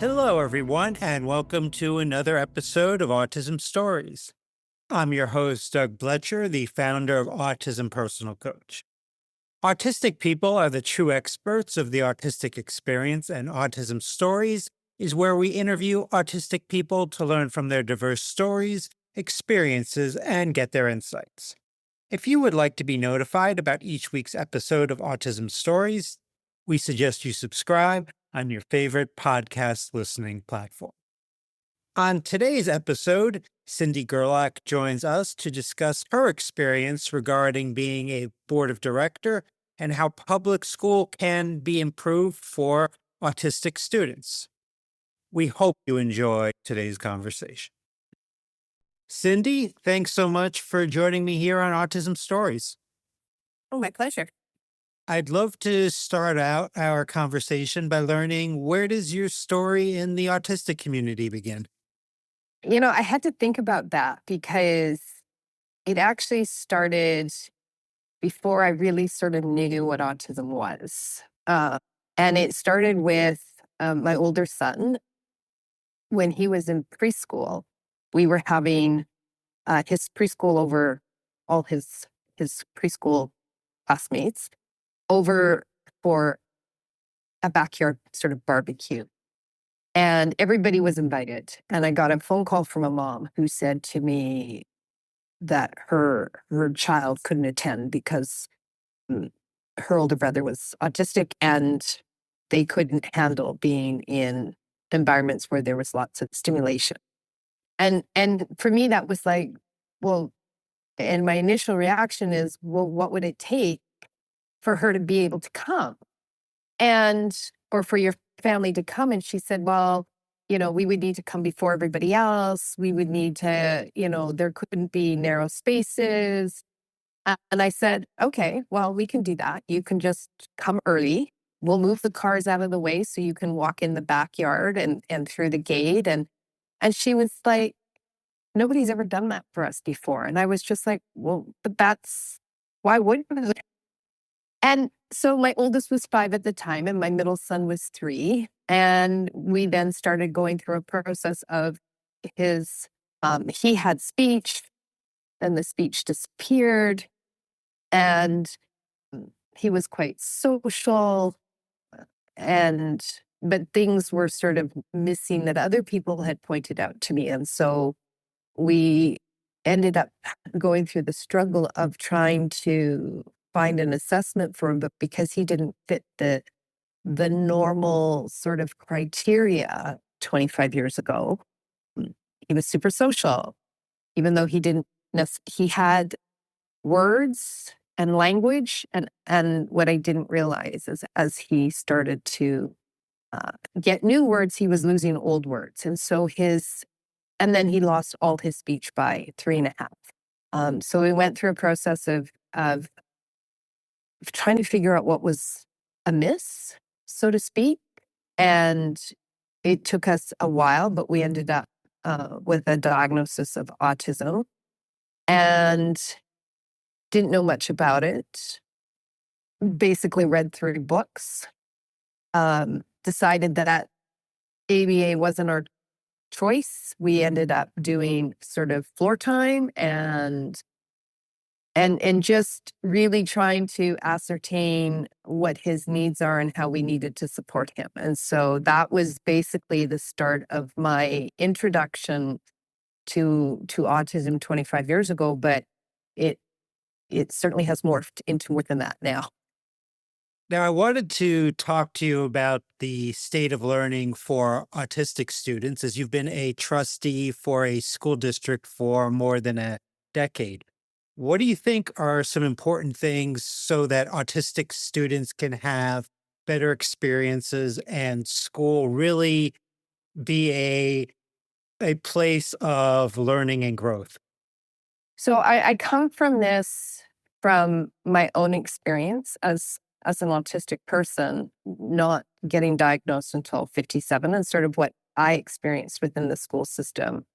Hello, everyone, and welcome to another episode of Autism Stories. I'm your host, Doug Bletcher, the founder of Autism Personal Coach. Autistic people are the true experts of the autistic experience, and Autism Stories is where we interview autistic people to learn from their diverse stories, experiences, and get their insights. If you would like to be notified about each week's episode of Autism Stories, we suggest you subscribe on your favorite podcast listening platform. On today's episode, Cyndi Gerlach joins us to discuss her experience regarding being a board of director and how public school can be improved for autistic students. We hope you enjoy today's conversation. Cyndi, thanks so much for joining me here on Autism Stories. Oh, my pleasure. I'd love to start out our conversation by learning, where does your story in the autistic community begin? I had to think about that because it actually started before I really sort of knew what autism was. And it started with my older son. When he was in preschool, we were having his preschool over, all his preschool classmates over for a backyard sort of barbecue. And everybody was invited. And I got a phone call from a mom who said to me that her child couldn't attend because mm, her older brother was autistic and they couldn't handle being in environments where there was lots of stimulation. And for me that was like, well, and my initial reaction is, well, what would it take for her to be able to come? And or for your family to come? And she said, well, we would need to come before everybody else. We would need to, there couldn't be narrow spaces. And I said, okay, well, we can do that. You can just come early. We'll move the cars out of the way so you can walk in the backyard and through the gate. And she was like, nobody's ever done that for us before. And I was just like, well, but why wouldn't we? And so my oldest was 5 at the time, and my middle son was 3. And we then started going through a process of his, he had speech, then the speech disappeared, and he was quite social, and but things were sort of missing that other people had pointed out to me. And so we ended up going through the struggle of trying to find an assessment for him, but because he didn't fit the normal sort of criteria 25 years ago, he was super social, even though he didn't he had words and language. And what I didn't realize is as he started to get new words, he was losing old words. And then he lost all his speech by 3.5. So we went through a process of trying to figure out what was amiss, so to speak. And it took us a while, but we ended up with a diagnosis of autism and didn't know much about it. Basically read 3 books, decided that ABA wasn't our choice. We ended up doing sort of floor time and just really trying to ascertain what his needs are and how we needed to support him. And so that was basically the start of my introduction to autism 25 years ago, but it it certainly has morphed into more than that now. Now, I wanted to talk to you about the state of learning for autistic students, as you've been a trustee for a school district for more than a decade. What do you think are some important things so that autistic students can have better experiences and school really be a place of learning and growth? So I come from my own experience as an autistic person, not getting diagnosed until 57, and sort of what I experienced within the school system.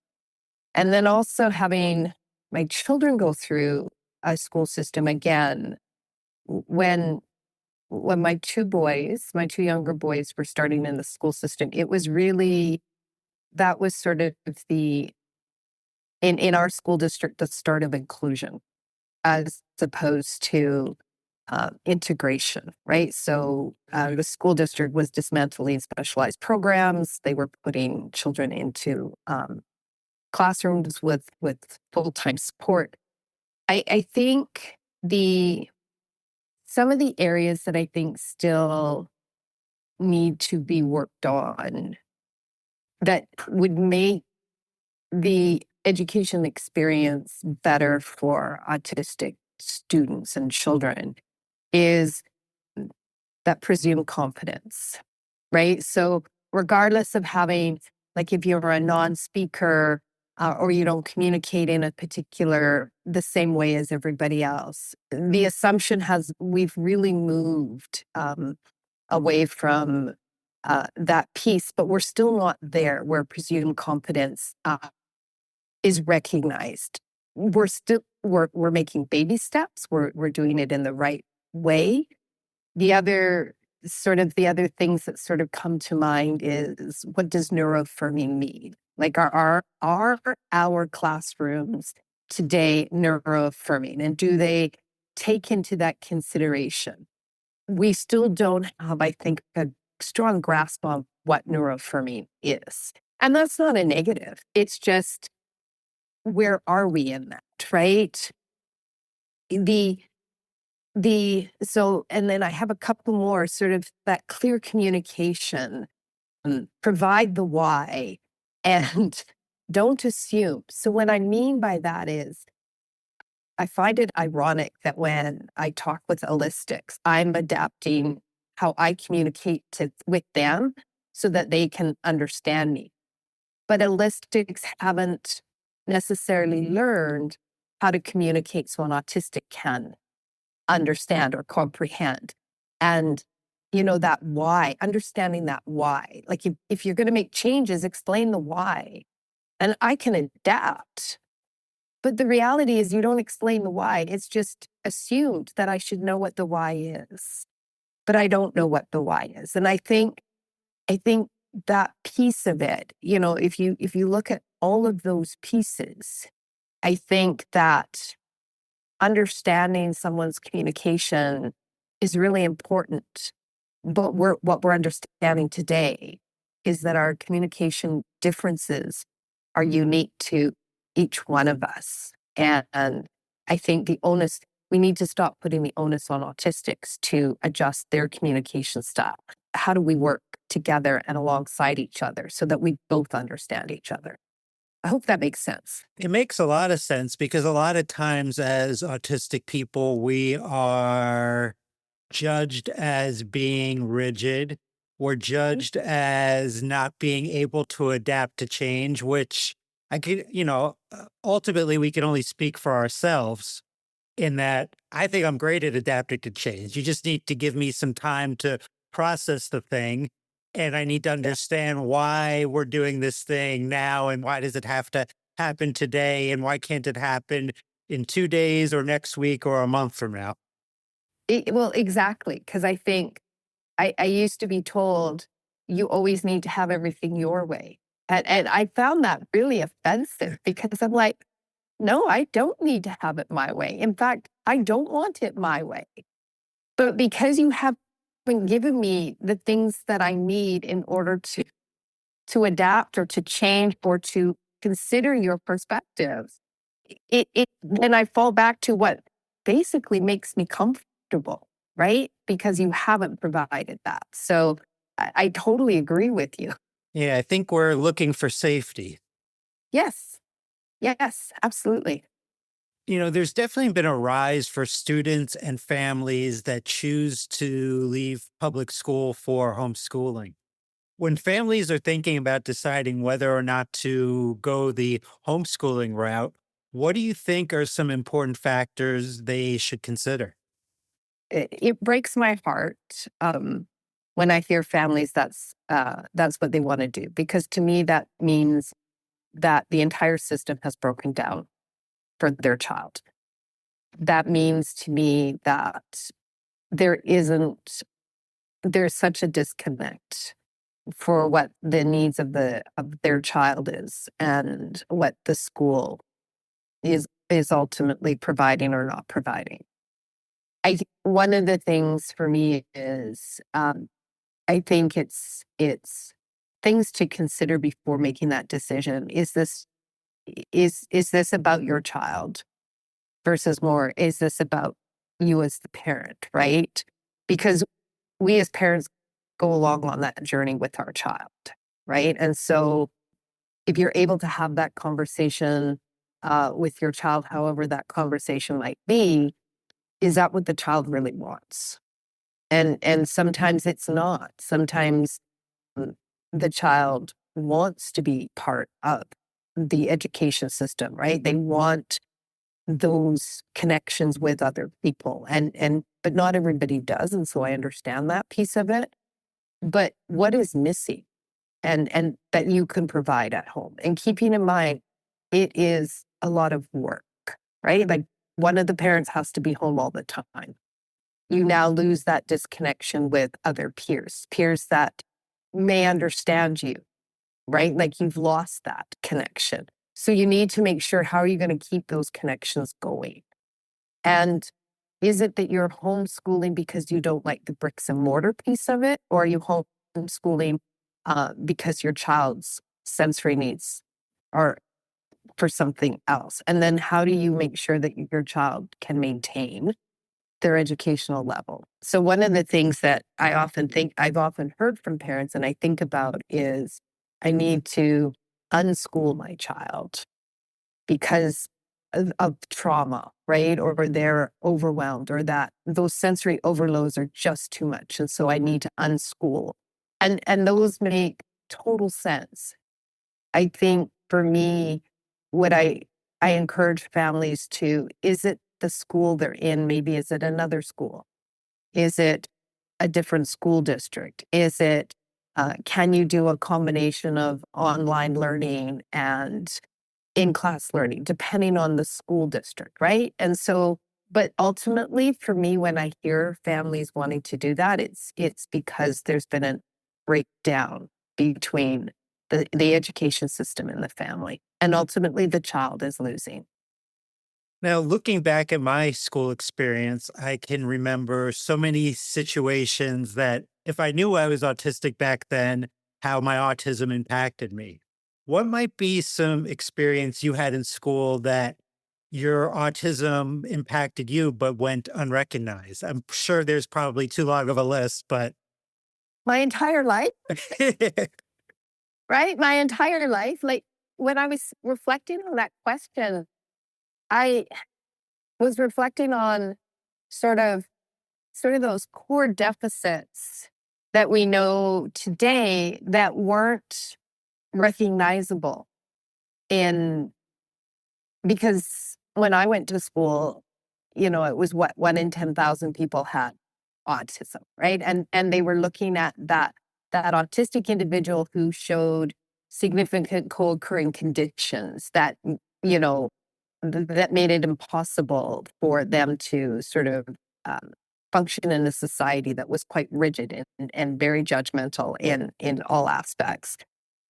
And then also having my children go through a school system again when when my two younger boys were starting in the school system, it was really, that was sort of the, in our school district, the start of inclusion as opposed to integration, right? So the school district was dismantling specialized programs. They were putting children into classrooms with full-time support. I think the some of the areas that I think still need to be worked on that would make the education experience better for autistic students and children is that presumed confidence, right? So, regardless of having, like, if you're a non speaker or you don't communicate in a particular, the same way as everybody else, the assumption has, we've really moved away from that piece, but we're still not there where presumed competence is recognized. We're making baby steps. We're doing it in the right way. The other the other things that sort of come to mind is, what does neuroaffirming mean? Like, are our classrooms today neuroaffirming, and do they take into that consideration? We still don't have, I think, a strong grasp of what neuroaffirming is. And that's not a negative. It's just, where are we in that, right? The so, and then I have a couple more, sort of that clear communication, provide the why, and don't assume. So what I mean by that is, I find it ironic that when I talk with allistics, I'm adapting how I communicate with them so that they can understand me. But allistics haven't necessarily learned how to communicate so an autistic can understand or comprehend. And, that why, understanding that why. Like, if you're going to make changes, explain the why. And I can adapt. But the reality is, you don't explain the why. It's just assumed that I should know what the why is. But I don't know what the why is. And I think that piece of it, if you look at all of those pieces, I think that understanding someone's communication is really important. But what we're understanding today is that our communication differences are unique to each one of us. And I think we need to stop putting the onus on autistics to adjust their communication style. How do we work together and alongside each other so that we both understand each other? I hope that makes sense. It makes a lot of sense because a lot of times as autistic people, we are judged as being rigid. We're judged as not being able to adapt to change, which ultimately we can only speak for ourselves in that I think I'm great at adapting to change. You just need to give me some time to process the thing. And I need to Yeah. understand why we're doing this thing now and why does it have to happen today and why can't it happen in 2 days or next week or a month from now? Well, exactly. Because I think I used to be told, you always need to have everything your way. And I found that really offensive because I'm like, no, I don't need to have it my way. In fact, I don't want it my way. But because you haven't given me the things that I need in order to adapt or to change or to consider your perspectives, then I fall back to what basically makes me comfortable, right? Because you haven't provided that. So I totally agree with you. Yeah, I think we're looking for safety. Yes. Yes, absolutely. There's definitely been a rise for students and families that choose to leave public school for homeschooling. When families are thinking about deciding whether or not to go the homeschooling route, what do you think are some important factors they should consider? It breaks my heart when I hear families that's what they want to do, because to me that means that the entire system has broken down for their child. That means to me that there isn't, there's such a disconnect for what the needs of their child is and what the school is ultimately providing or not providing. One of the things for me is, I think it's things to consider before making that decision. Is this about your child versus more, is this about you as the parent, right? Because we as parents go along on that journey with our child, right? And so if you're able to have that conversation with your child, however that conversation might be, is that what the child really wants? And sometimes it's not. Sometimes mm, the child wants to be part of the education system, right? They want those connections with other people, and but not everybody does, and so I understand that piece of it. But what is missing, and that you can provide at home, and keeping in mind it is a lot of work, right? Like, one of the parents has to be home all the time. You now lose that disconnection with other peers that may understand you, right? Like, you've lost that connection. So you need to make sure, how are you going to keep those connections going? And is it that you're homeschooling because you don't like the bricks and mortar piece of it? Or are you homeschooling because your child's sensory needs are for something else? And then how do you make sure that your child can maintain their educational level? So one of the things that I've often heard from parents and I think about is, I need to unschool my child because of trauma, right? Or they're overwhelmed, or that those sensory overloads are just too much. And so I need to unschool. And those make total sense. I think for me, what I encourage families to, is it the school they're in? Maybe is it another school? Is it a different school district? Is it, can you do a combination of online learning and in-class learning, depending on the school district, right? And so, but ultimately for me, when I hear families wanting to do that, it's because there's been a breakdown between the education system and the family. And ultimately the child is losing. Now, looking back at my school experience, I can remember so many situations that if I knew I was autistic back then, how my autism impacted me. What might be some experience you had in school that your autism impacted you but went unrecognized? I'm sure there's probably too long of a list, but My entire life, right? My entire life. Like, when I was reflecting on that question, I was reflecting on sort of those core deficits that we know today that weren't recognizable in, because when I went to school, it was what, 1 in 10,000 people had autism, right? And they were looking at that autistic individual who showed significant co-occurring conditions that, you know, that made it impossible for them to sort of um, function in a society that was quite rigid and very judgmental in all aspects.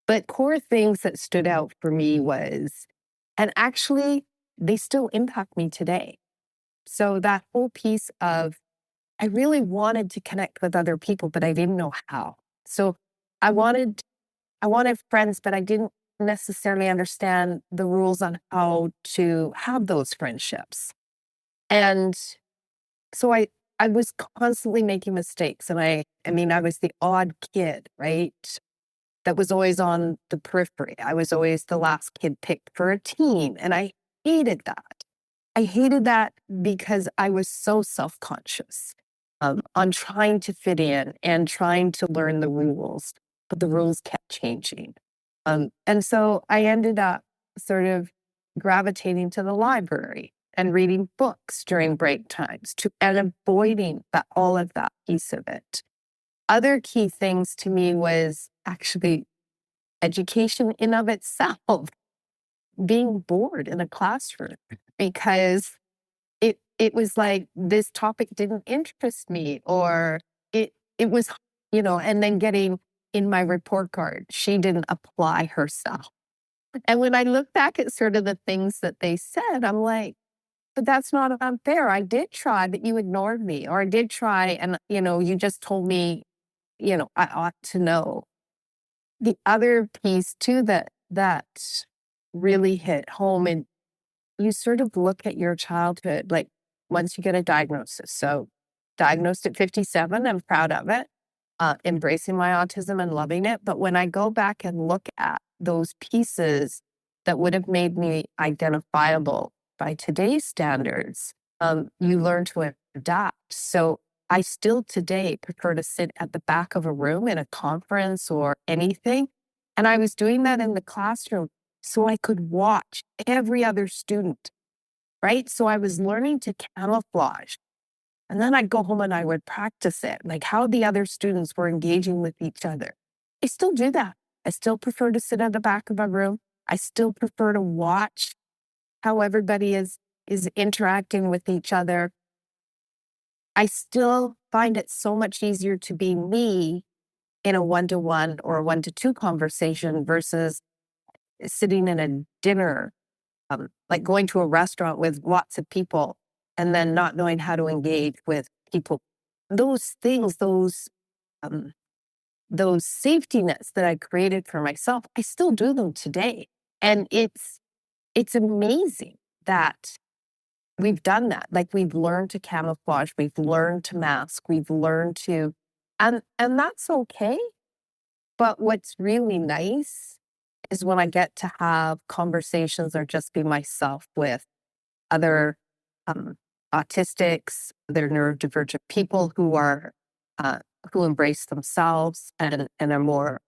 But core things that stood out for me was, and actually they still impact me today. So that whole piece of, I really wanted to connect with other people, but I didn't know how. So I wanted I wanted friends, but I didn't necessarily understand the rules on how to have those friendships. And so I was constantly making mistakes, and I mean I was the odd kid, right? That was always on the periphery. I was always the last kid picked for a team, and I hated that. I hated that because I was so self-conscious, on trying to fit in and trying to learn the rules, but the rules kept changing. And so I ended up sort of gravitating to the library and reading books during break times and avoiding all of that piece of it. Other key things to me was actually education in of itself, being bored in a classroom because it was like this topic didn't interest me, or it was, and then getting in my report card, she didn't apply herself. And when I look back at sort of the things that they said, I'm like, but that's not unfair. I did try, but you ignored me, or I did try and, you just told me, I ought to know. The other piece too that really hit home, and you sort of look at your childhood, like once you get a diagnosis. So diagnosed at 57, I'm proud of it, embracing my autism and loving it. But when I go back and look at those pieces that would have made me identifiable by today's standards, you learn to adapt. So I still today prefer to sit at the back of a room in a conference or anything. And I was doing that in the classroom so I could watch every other student, right? So I was learning to camouflage. And then I'd go home and I would practice it, like how the other students were engaging with each other. I still do that. I still prefer to sit at the back of a room. I still prefer to watch how everybody is interacting with each other. I still find it so much easier to be me in a one-to-one or a one-to-two conversation versus sitting in a dinner, like going to a restaurant with lots of people and then not knowing how to engage with people. Those things, um, those safety nets that I created for myself, I still do them today. And it's amazing that we've done that. Like we've learned to camouflage, we've learned to mask, we've learned to, and that's okay. But what's really nice is when I get to have conversations or just be myself with other um, autistics, other neurodivergent people uh, who embrace themselves and are more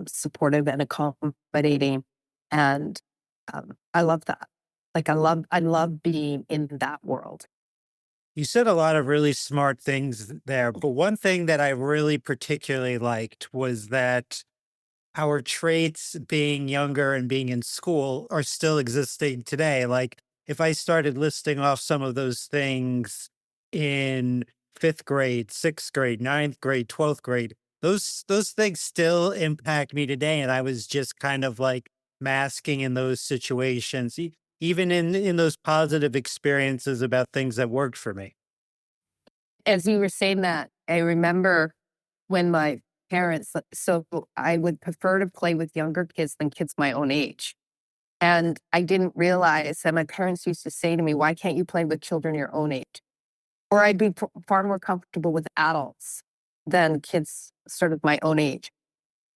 supportive and accommodating. And I love that. Like I love being in that world. You said a lot of really smart things there, but one thing that I really particularly liked was that our traits being younger and being in school are still existing today. Like, if I started listing off some of those things in fifth grade, sixth grade, ninth grade, 12th grade, those things still impact me today. And I was just kind of like masking in those situations, even in those positive experiences about things that worked for me. As you were saying that, I remember when my parents, so I would prefer to play with younger kids than kids my own age. And I didn't realize that my parents used to say to me, why can't you play with children your own age? Or I'd be far more comfortable with adults than kids sort of my own age.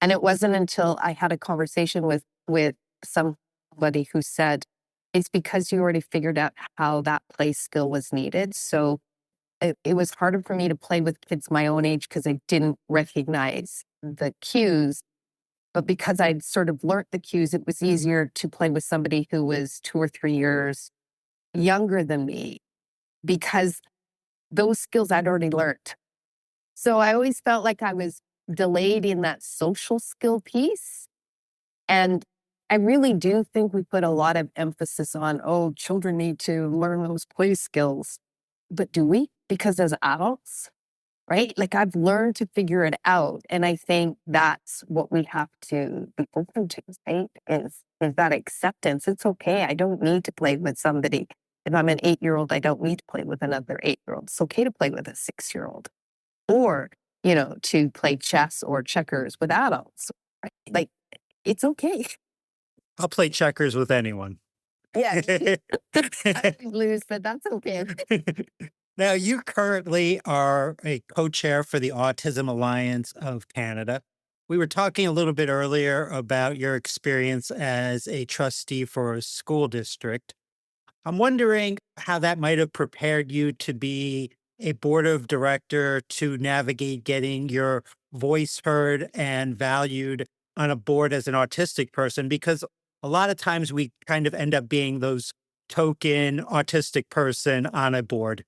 And it wasn't until I had a conversation with somebody who said, it's because you already figured out how that play skill was needed. So it was harder for me to play with kids my own age because I didn't recognize the cues. But because I'd sort of learnt the cues, it was easier to play with somebody who was 2 or 3 years younger than me because those skills I'd already learned. So I always felt like I was delayed in that social skill piece. And I really do think we put a lot of emphasis on, oh, children need to learn those play skills. But do we? Because as adults, right? Like I've learned to figure it out. And I think that's what we have to be open to, right? Is that acceptance. It's okay. I don't need to play with somebody. If I'm an 8-year-old, I don't need to play with another 8-year-old. It's okay to play with a 6-year-old or, to play chess or checkers with adults. Right? Like it's okay. I'll play checkers with anyone. Yeah. I lose, but that's okay. Now, you currently are a co chair for the Autism Alliance of Canada. We were talking a little bit earlier about your experience as a trustee for a school district. I'm wondering how that might have prepared you to be a board of director to navigate getting your voice heard and valued on a board as an autistic person, because a lot of times we kind of end up being those token autistic person on a board.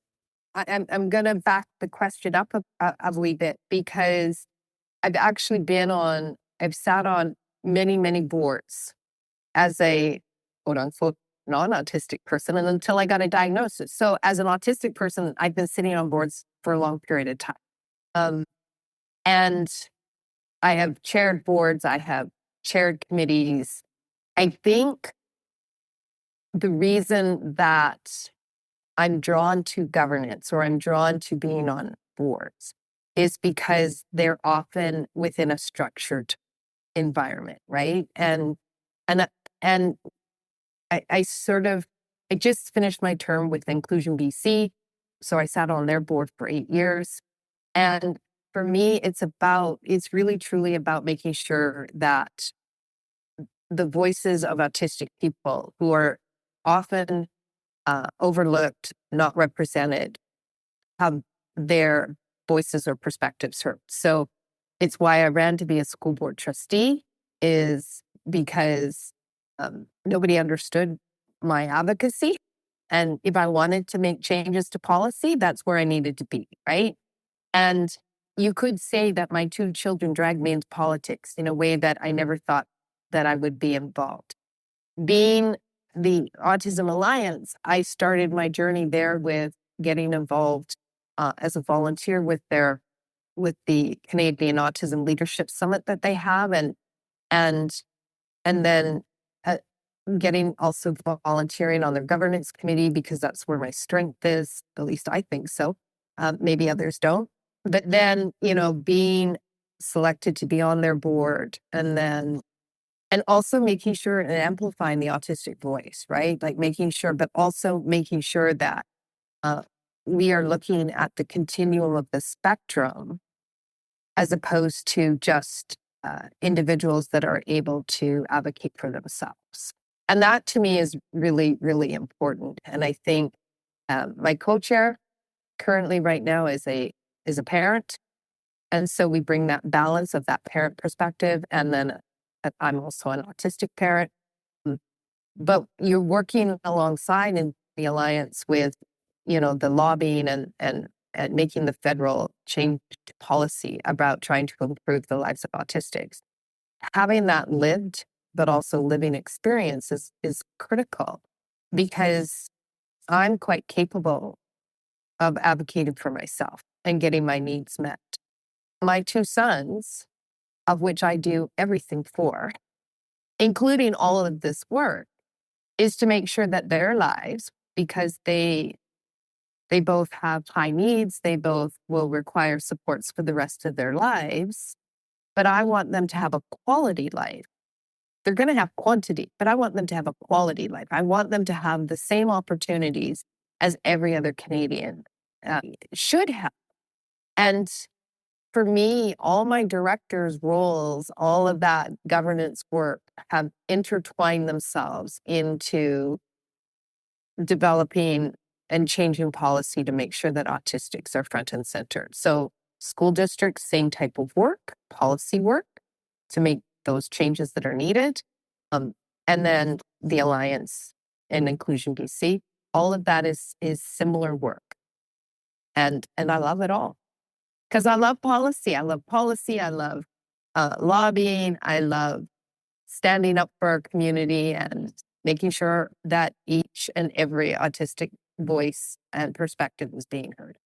I'm gonna back the question up a wee bit because I've actually I've sat on many, many boards as a quote unquote non-autistic person and until I got a diagnosis. So as an autistic person, I've been sitting on boards for a long period of time. Um, and I have chaired boards, I have chaired committees. I think the reason that I'm drawn to governance or I'm drawn to being on boards is because they're often within a structured environment, right? And and I sort of I just finished my term with Inclusion BC, so I sat on their board for 8 years. And for me, it's really truly about making sure that the voices of autistic people who are often overlooked, not represented, have their voices or perspectives heard. So it's why I ran to be a school board trustee, is because nobody understood my advocacy. And if I wanted to make changes to policy, that's where I needed to be, right? And you could say that my two children dragged me into politics in a way that I never thought that I would be involved. Being the Autism Alliance, I started my journey there with getting involved as a volunteer with the Canadian Autism Leadership Summit that they have, and and then uh, getting also volunteering on their governance committee because that's where my strength is. At least I think so. Maybe others don't. But then, being selected to be on their board, and also making sure and amplifying the autistic voice, right? Like making sure, but also making sure that uh, we are looking at the continuum of the spectrum as opposed to just individuals that are able to advocate for themselves. And that to me is really, really important. And I think my co-chair currently right now is a parent, and so we bring that balance of that parent perspective. And then I'm also an autistic parent. Mm, But you're working alongside in the alliance with, the lobbying and making the federal change to policy about trying to improve the lives of autistics. Having that lived, but also living experience is critical because I'm quite capable of advocating for myself and getting my needs met. My two sons, of which I do everything for, including all of this work, is to make sure that their lives, because they both have high needs, they both will require supports for the rest of their lives, but I want them to have a quality life. They're going to have quantity, but I want them to have a quality life. I want them to have the same opportunities as every other Canadian should have. And for me, all my directors' roles, all of that governance work have intertwined themselves into developing and changing policy to make sure that autistics are front and center. So, school districts, same type of work, policy work to make those changes that are needed. Um, and then the Alliance and Inclusion BC, all of that is similar work. And I love it all because I love policy. I love policy. I love lobbying. I love standing up for our community and making sure that each and every autistic voice and perspective is being heard.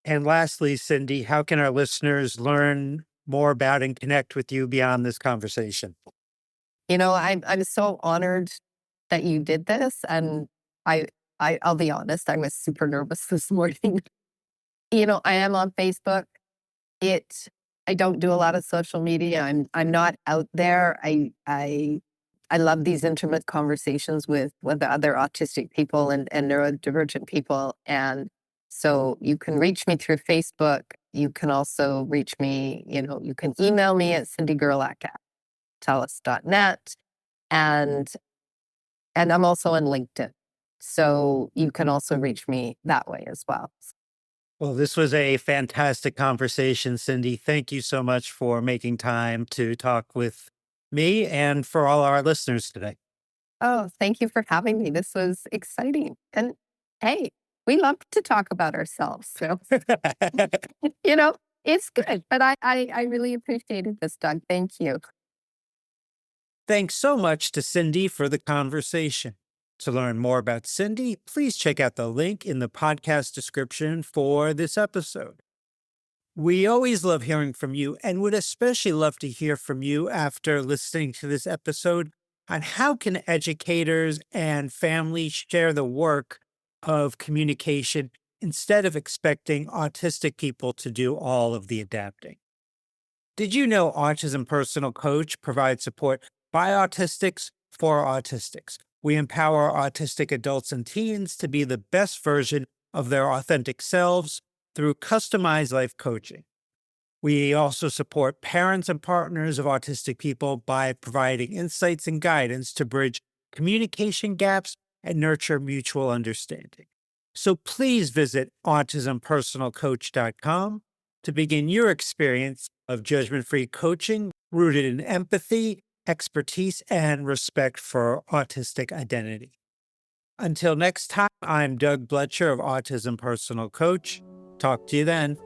And lastly, Cyndi, how can our listeners learn more about and connect with you beyond this conversation? I'm so honored that you did this, and I I'll be honest, I was super nervous this morning. I am on Facebook. It I don't do a lot of social media. I'm not out there. I love these intimate conversations with the other autistic people and neurodivergent people. And so you can reach me through Facebook. You can also reach me, you can email me at cindygerlach@telus.net. And and I'm also on LinkedIn. So you can also reach me that way as well. Well, this was a fantastic conversation, Cyndi. Thank you so much for making time to talk with me and for all our listeners today. Oh, thank you for having me. This was exciting. And hey, we love to talk about ourselves. So, you know, it's good. But I really appreciated this, Doug. Thank you. Thanks so much to Cyndi for the conversation. To learn more about Cyndi, please check out the link in the podcast description for this episode. We always love hearing from you and would especially love to hear from you after listening to this episode on how can educators and families share the work of communication instead of expecting autistic people to do all of the adapting. Did you know Autism Personal Coach provides support by autistics for autistics? We empower autistic adults and teens to be the best version of their authentic selves through customized life coaching. We also support parents and partners of autistic people by providing insights and guidance to bridge communication gaps and nurture mutual understanding. So please visit autismpersonalcoach.com to begin your experience of judgment free coaching rooted in empathy, expertise, and respect for autistic identity. Until next time, I'm Doug Bletcher of Autism Personal Coach. Talk to you then.